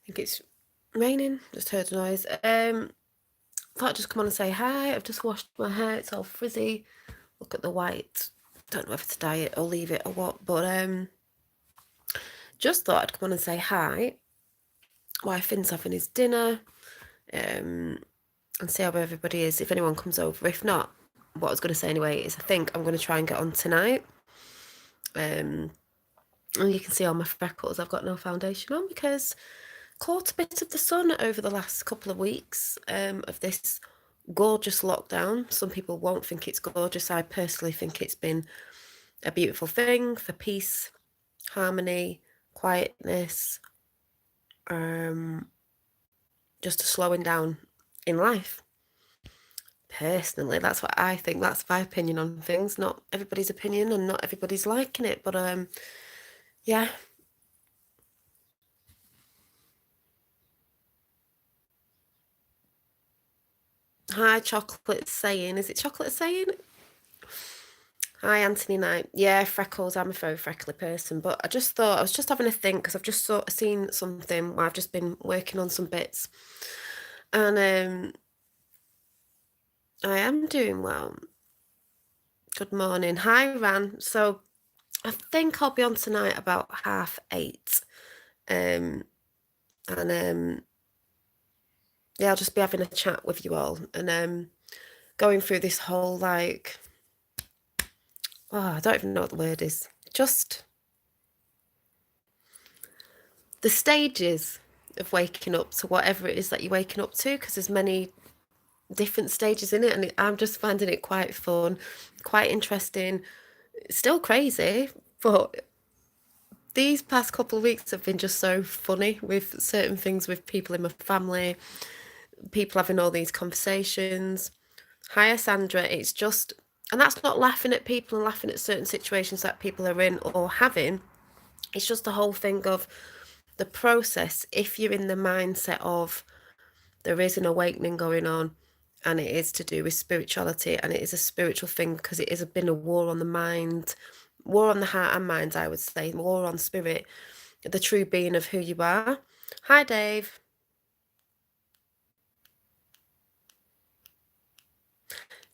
think it's raining. Just heard a noise. Thought I'd just come on and say hi. I've just washed my hair. It's all frizzy. Look at the white. Don't know if it's dye it or leave it or what, but just thought I'd come on and say hi while Finn's having his dinner, and see how everybody is. If anyone comes over, if not, what I was going to say anyway is I think I'm going to try and get on tonight. And you can see all my freckles. I've got no foundation on because caught a bit of the sun over the last couple of weeks of this gorgeous lockdown. Some people won't think it's gorgeous. I personally think it's been a beautiful thing for peace, harmony, quietness, just a slowing down in life. Personally, that's what I think. That's my opinion on things. Not everybody's opinion, and not everybody's liking it. But yeah. Hi, Chocolate saying. Is it Chocolate saying? Hi, Anthony Knight. Yeah, freckles. I'm a very freckly person, but I just thought I was just having a think because I've just seen something where I've just been working on some bits, and I am doing well. Good morning. Hi, Ran. So I think I'll be on tonight about 8:30. And yeah, I'll just be having a chat with you all and going through this whole like, I don't even know what the word is. Just the stages of waking up to whatever it is that you're waking up to, because there's many different stages in it, and I'm just finding it quite fun, quite interesting. It's still crazy, but these past couple of weeks have been just so funny with certain things with people in my family, people having all these conversations. Hi, Sandra. It's just, and that's not laughing at people and laughing at certain situations that people are in or having. It's just the whole thing of the process. If you're in the mindset of there is an awakening going on, and it is to do with spirituality, and it is a spiritual thing because it has been a war on the mind, war on the heart and mind, I would say, war on spirit, the true being of who you are. Hi, Dave.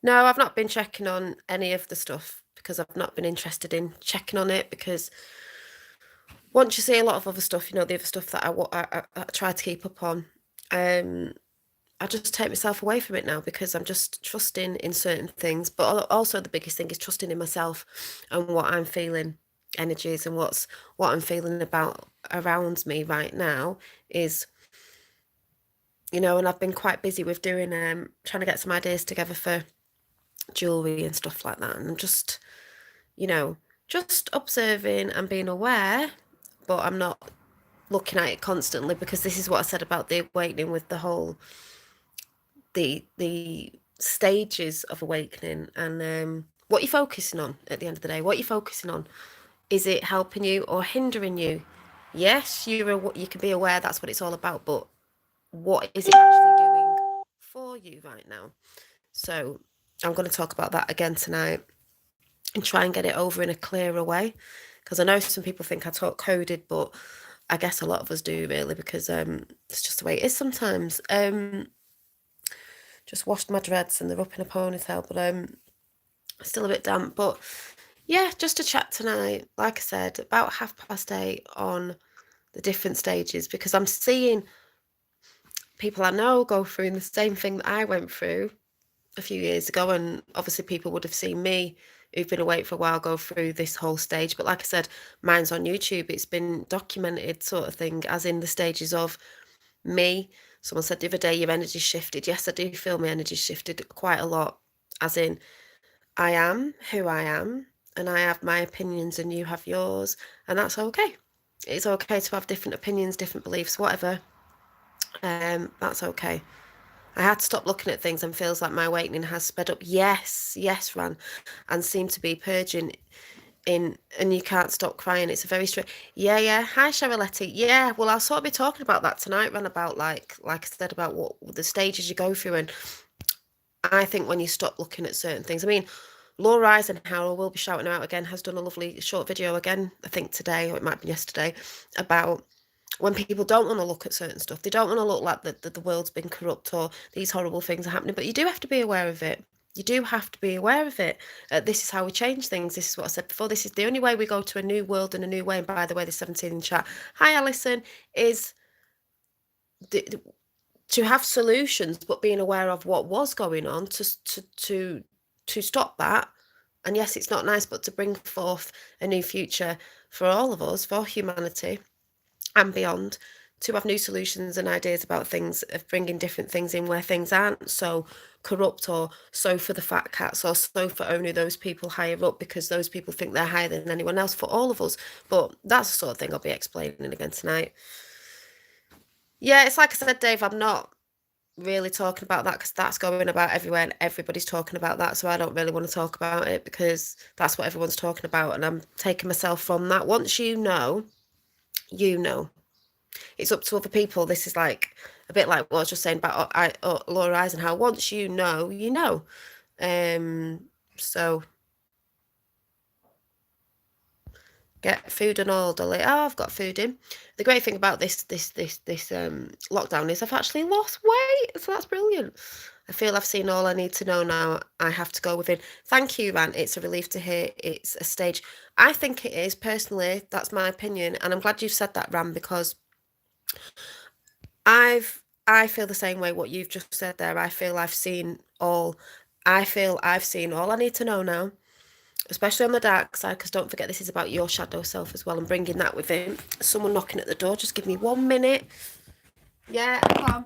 No, I've not been checking on any of the stuff because I've not been interested in checking on it, because once you see a lot of other stuff, the other stuff that I try to keep up on, I just take myself away from it now because I'm just trusting in certain things. But also the biggest thing is trusting in myself and what I'm feeling, energies, and what I'm feeling about around me right now is, and I've been quite busy with doing trying to get some ideas together for jewelry and stuff like that, and I'm just just observing and being aware, but I'm not looking at it constantly, because this is what I said about the awakening with the whole the stages of awakening, and what you're focusing on at the end of the day. What you're focusing on, is it helping you or hindering you? Yes, you can be aware that's what it's all about, but what is it actually doing for you right now? So I'm going to talk about that again tonight and try and get it over in a clearer way, because I know some people think I talk coded, but I guess a lot of us do, really, because it's just the way it is sometimes. Just washed my dreads and they're up in a ponytail, but still a bit damp. But yeah, just a chat tonight, like I said, about 8:30 on the different stages, because I'm seeing people I know go through the same thing that I went through a few years ago, and obviously people would have seen me who've been awake for a while go through this whole stage. But like I said, mine's on YouTube. It's been documented, sort of thing, as in the stages of me. Someone said the other day, your energy shifted. Yes, I do feel my energy shifted quite a lot, as in I am who I am, and I have my opinions and you have yours, and that's okay. It's okay to have different opinions, different beliefs, whatever. That's okay. I had to stop looking at things, and feels like my awakening has sped up. Yes, Ran, and seem to be purging in, and you can't stop crying. It's a very straight. Yeah. Hi, Cheryletti. Yeah, well, I'll sort of be talking about that tonight, Ran, about like I said, about what the stages you go through. And I think when you stop looking at certain things, I mean, Laura Eisenhower, will be shouting out again, has done a lovely short video again, I think today, or it might be yesterday, about when people don't want to look at certain stuff, they don't want to look like the world's been corrupt or these horrible things are happening. But you do have to be aware of it. You do have to be aware of it. This is how we change things. This is what I said before. This is the only way we go to a new world and a new way. And by the way, the 17 in chat, hi Alison, is to have solutions, but being aware of what was going on to stop that. And yes, it's not nice, but to bring forth a new future for all of us, for humanity and beyond, to have new solutions and ideas about things, of bringing different things in where things aren't so corrupt or so for the fat cats or so for only those people higher up because those people think they're higher than anyone else, for all of us. But that's the sort of thing I'll be explaining again tonight. Yeah, it's like I said, Dave, I'm not really talking about that because that's going about everywhere and everybody's talking about that. So I don't really want to talk about it because that's what everyone's talking about. And I'm taking myself from that. Once you know, you know. It's up to other people. This is like a bit like what I was just saying about Laura Eisenhower. Once you know, you know. So get food and all, Dolly. Oh, I've got food in. The great thing about this lockdown is I've actually lost weight, so that's brilliant. I feel I've seen all I need to know now. I have to go within. Thank you, Ran. It's a relief to hear it's a stage. I think it is, personally. That's my opinion, and I'm glad you've said that, Ran, because I feel the same way what you've just said there. I feel I've seen all I need to know now, especially on the dark side, because don't forget this is about your shadow self as well and bringing that within. Someone knocking at the door, just give me 1 minute. Yeah, come on.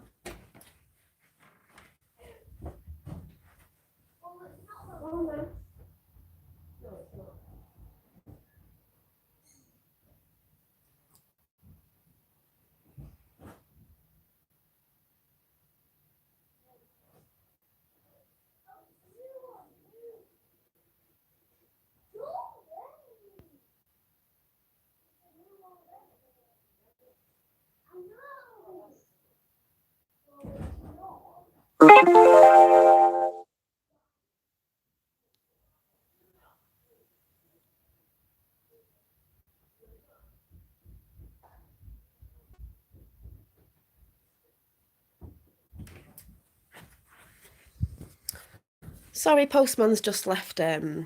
Sorry, postman's just left a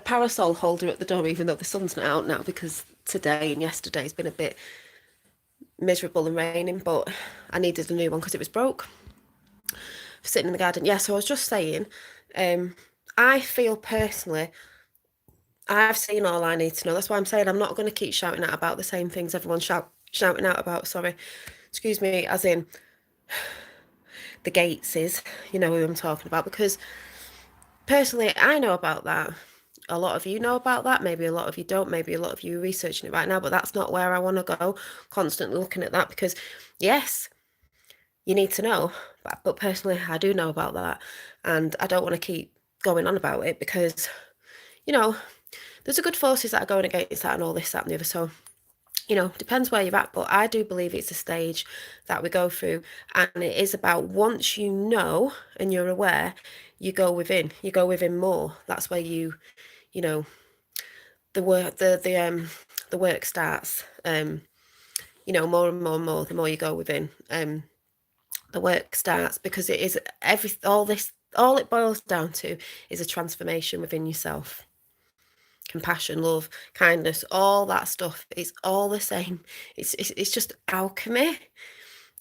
parasol holder at the door, even though the sun's not out now because today and yesterday's been a bit miserable and raining, but I needed a new one because it was broke. Sitting in the garden. Yeah, so I was just saying, I feel personally I've seen all I need to know. That's why I'm saying I'm not going to keep shouting out about the same things everyone's shouting out about. Sorry, excuse me, as in the Gateses, you know who I'm talking about, because personally I know about that. A lot of you know about that. Maybe a lot of you don't. Maybe a lot of you are researching it right now, but that's not where I want to go, constantly looking at that, because yes, you need to know. But personally, I do know about that. And I don't want to keep going on about it because, you know, there's a good forces that are going against that and all this, that and the other. So, you know, depends where you're at. But I do believe it's a stage that we go through. And it is about once you know and you're aware, you go within. You go within more. That's where you know, the work starts. You know, more and more and more, the more you go within. The work starts because it is all it boils down to is a transformation within yourself. Compassion, love, kindness, all that stuff is all the same. It's just alchemy.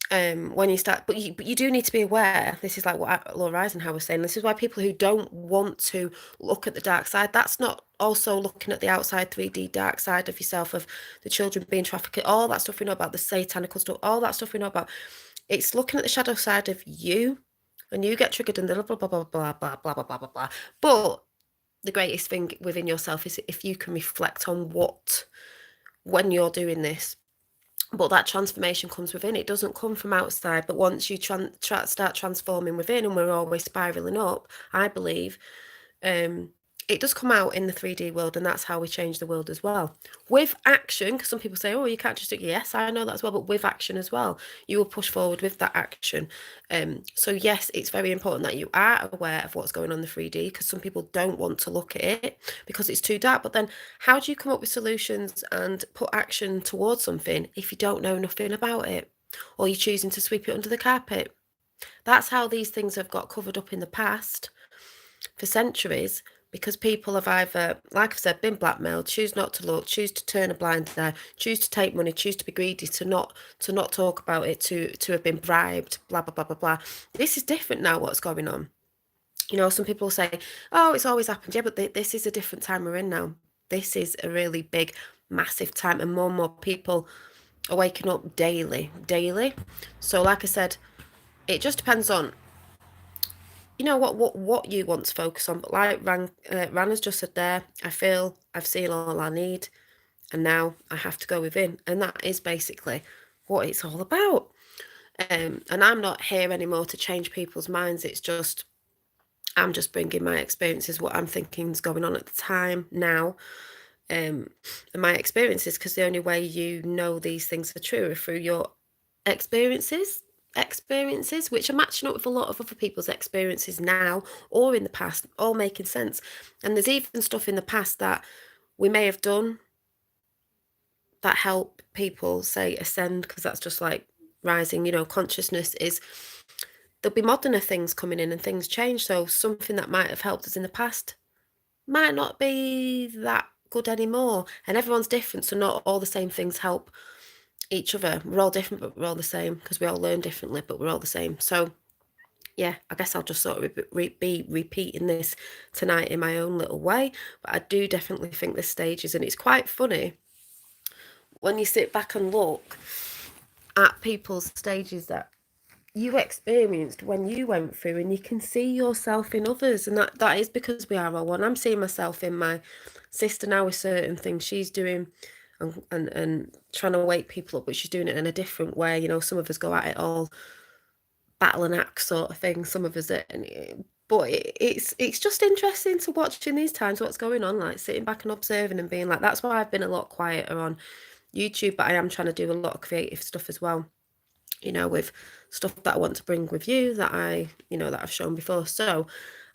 When you start, but you do need to be aware. This is like what Laura Eisenhower was saying. This is why people who don't want to look at the dark side, that's not also looking at the outside 3D dark side of yourself, of the children being trafficked, all that stuff we know about, the satanical stuff, all that stuff we know about. It's looking at the shadow side of you when you get triggered and the blah blah blah blah blah blah blah blah blah blah. But the greatest thing within yourself is if you can reflect on when you're doing this. But that transformation comes within. It doesn't come from outside. But once you start transforming within, and we're always spiraling up, I believe, it does come out in the 3D world, and that's how we change the world as well. With action, because some people say, oh, you can't just do it. Yes, I know that as well, but with action as well, you will push forward with that action. So yes, it's very important that you are aware of what's going on in the 3D, because some people don't want to look at it because it's too dark. But then how do you come up with solutions and put action towards something if you don't know nothing about it? Or you're choosing to sweep it under the carpet? That's how these things have got covered up in the past for centuries, because people have either, like I've said, been blackmailed, choose not to look, choose to turn a blind eye, choose to take money, choose to be greedy, to not talk about it, to have been bribed, blah blah blah blah blah. This is different now. What's going on? You know, some people say, "Oh, it's always happened." Yeah, but this is a different time we're in now. This is a really big, massive time, and more people are waking up daily, daily. So, like I said, it just depends on, you know, what you want to focus on. But like Rana's just said there, I feel I've seen all I need, and now I have to go within, and that is basically what it's all about. And I'm not here anymore to change people's minds. It's just, I'm just bringing my experiences, what I'm thinking is going on at the time now, and my experiences, because the only way you know these things are true are through your experiences, which are matching up with a lot of other people's experiences now or in the past, all making sense. And there's even stuff in the past that we may have done that help people, say, ascend, because that's just like rising, you know, consciousness is, there'll be moderner things coming in and things change. So something that might have helped us in the past might not be that good anymore. And everyone's different, so not all the same things help each other. We're all different, but we're all the same, because we all learn differently, but we're all the same. So yeah, I guess I'll just sort of be repeating this tonight in my own little way. But I do definitely think this stage is, and it's quite funny when you sit back and look at people's stages that you experienced when you went through, and you can see yourself in others, and that is because we are all one. I'm seeing myself in my sister now with certain things she's doing, and trying to wake people up, but she's doing it in a different way. You know, some of us go at it all battle and axe sort of thing, some of us but it's just interesting to watch in these times what's going on, like sitting back and observing and being like, that's why I've been a lot quieter on YouTube, but I am trying to do a lot of creative stuff as well, you know, with stuff that I want to bring with you, that that I've shown before. So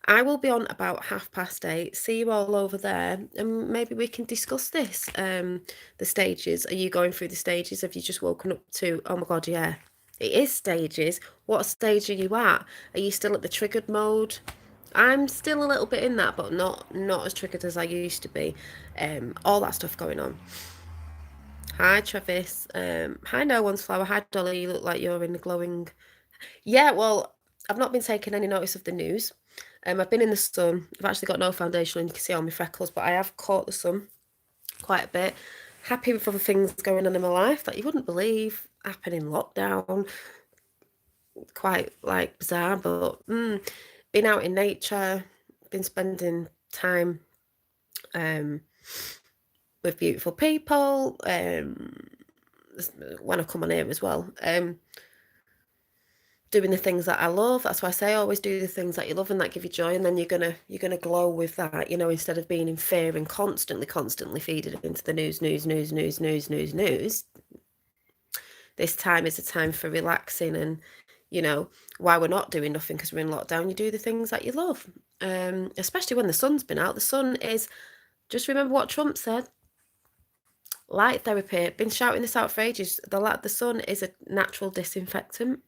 I will be on about 8:30. See you all over there, and maybe we can discuss this. The stages. Are you going through the stages? Have you just woken up to, oh my God, yeah, it is stages. What stage are you at? Are you still at the triggered mode? I'm still a little bit in that, but not as triggered as I used to be. All that stuff going on. Hi, Travis. Hi, No One's Flower. Hi, Dolly. You look like you're in the glowing. Yeah, well, I've not been taking any notice of the news. I've been in the sun. I've actually got no foundation on. You can see all my freckles, but I have caught the sun quite a bit. Happy with other things going on in my life that you wouldn't believe happen in lockdown. Quite like bizarre, but been out in nature, been spending time with beautiful people. When I come on here as well, doing the things that I love. That's why I say always do the things that you love and that give you joy, and then you're gonna glow with that, you know, instead of being in fear and constantly feeding into the news. This time is a time for relaxing, and you know, why we're not doing nothing because we're in lockdown, you do the things that you love. Especially when the sun's been out. The sun is, just remember what Trump said. Light therapy. Been shouting this out for ages. The sun is a natural disinfectant.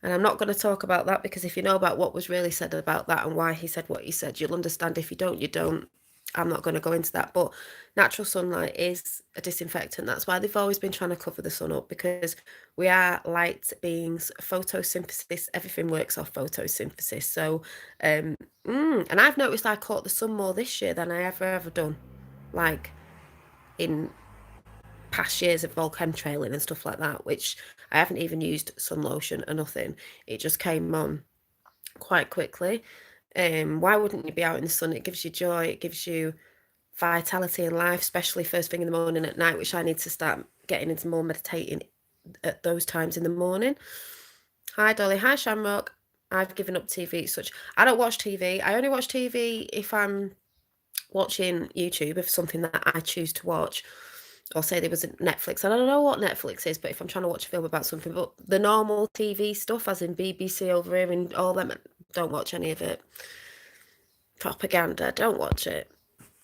And I'm not going to talk about that, because if you know about what was really said about that and why he said what he said, you'll understand. If you don't, you don't. I'm not going to go into that. But natural sunlight is a disinfectant. That's why they've always been trying to cover the sun up, because we are light beings. Photosynthesis, everything works off photosynthesis. So, and I've noticed I caught the sun more this year than I ever done. Like in past years of chemtrailing and stuff like that, which I haven't even used sun lotion or nothing. It just came on quite quickly. Why wouldn't you be out in the sun? It gives you joy, it gives you vitality in life, especially first thing in the morning, at night, which I need to start getting into more meditating at those times in the morning. Hi Dolly, hi Shamrock. I've given up TV. I don't watch TV. I only watch TV if I'm watching YouTube, if something that I choose to watch, or say there was a Netflix. I don't know what Netflix is, but if I'm trying to watch a film about something, but the normal TV stuff, as in BBC over here and all them, don't watch any of it. Propaganda, don't watch it.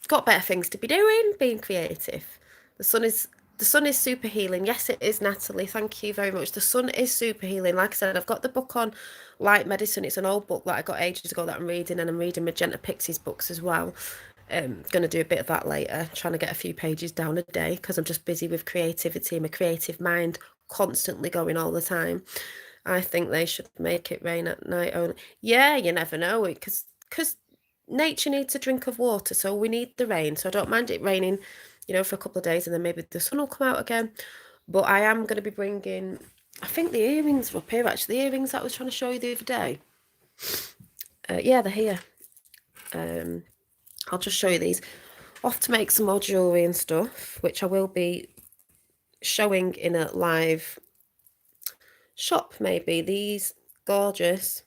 Got better things to be doing, being creative. The sun is super healing. Yes, it is, Natalie. Thank you very much. The sun is super healing. Like I said, I've got the book on light medicine. It's an old book that I got ages ago that I'm reading, and I'm reading Magenta Pixie's books as well. Going to do a bit of that later, trying to get a few pages down a day because I'm just busy with creativity and my creative mind constantly going all the time. I think they should make it rain at night only. Yeah, you never know, because nature needs a drink of water, so we need the rain. So I don't mind it raining, for a couple of days, and then maybe the sun will come out again. But I am going to be bringing, I think the earrings are up here, actually. The earrings that I was trying to show you the other day. Yeah, they're here. I'll just show you these. Off to make some more jewellery and stuff, which I will be showing in a live shop, maybe. These gorgeous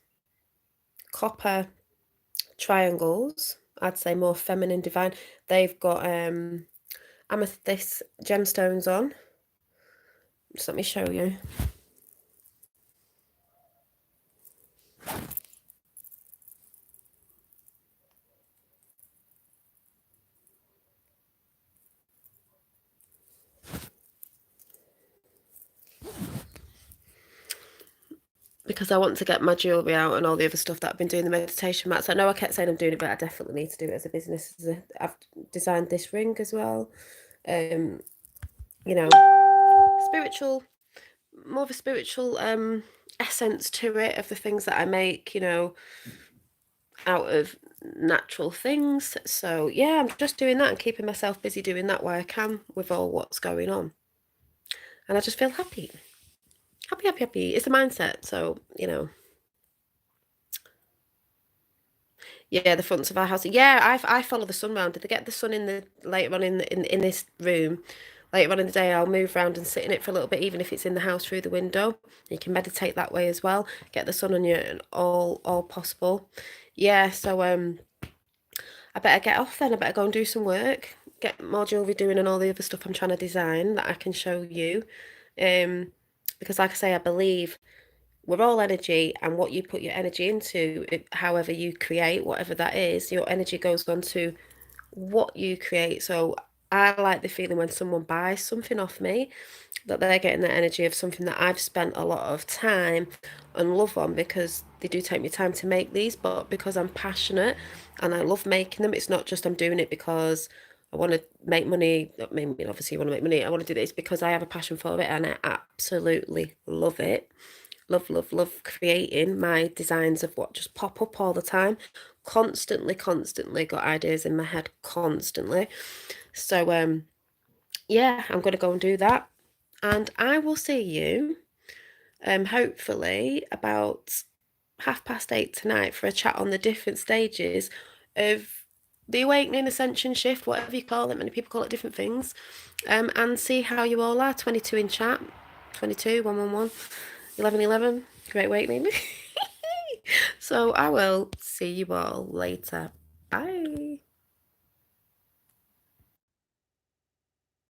copper triangles, I'd say more feminine, divine. They've got amethyst gemstones on. Just let me show you. Because I want to get my jewellery out and all the other stuff that I've been doing, the meditation mats. I know I kept saying I'm doing it, but I definitely need to do it as a business. I've designed this ring as well. Spiritual, more of a spiritual essence to it, of the things that I make, out of natural things. So yeah, I'm just doing that and keeping myself busy doing that where I can with all what's going on. And I just feel happy. Happy. It's a mindset. So, yeah, the fronts of our house. Yeah, I follow the sun round. Did they get the sun in the later on in this room? Later on in the day, I'll move around and sit in it for a little bit, even if it's in the house through the window. You can meditate that way as well. Get the sun on you, and all possible. Yeah, so I better get off then. I better go and do some work. Get more jewellery doing and all the other stuff I'm trying to design that I can show you. Because like I say, I believe we're all energy, and what you put your energy into, however you create, whatever that is, your energy goes on to what you create. So I like the feeling when someone buys something off me, that they're getting the energy of something that I've spent a lot of time and love on, because they do take me time to make these, but because I'm passionate and I love making them. It's not just I'm doing it because I want to make money. I mean, obviously you want to make money. I want to do this because I have a passion for it and I absolutely love it. Love creating my designs of what just pop up all the time. Constantly got ideas in my head constantly. So yeah, I'm going to go and do that. And I will see you hopefully about 8:30 tonight for a chat on the different stages of the awakening, ascension, shift, whatever you call it. Many people call it different things. And see how you all are. 22 in chat, 22, 111, 1111, Great Awakening. So I will see you all later. Bye.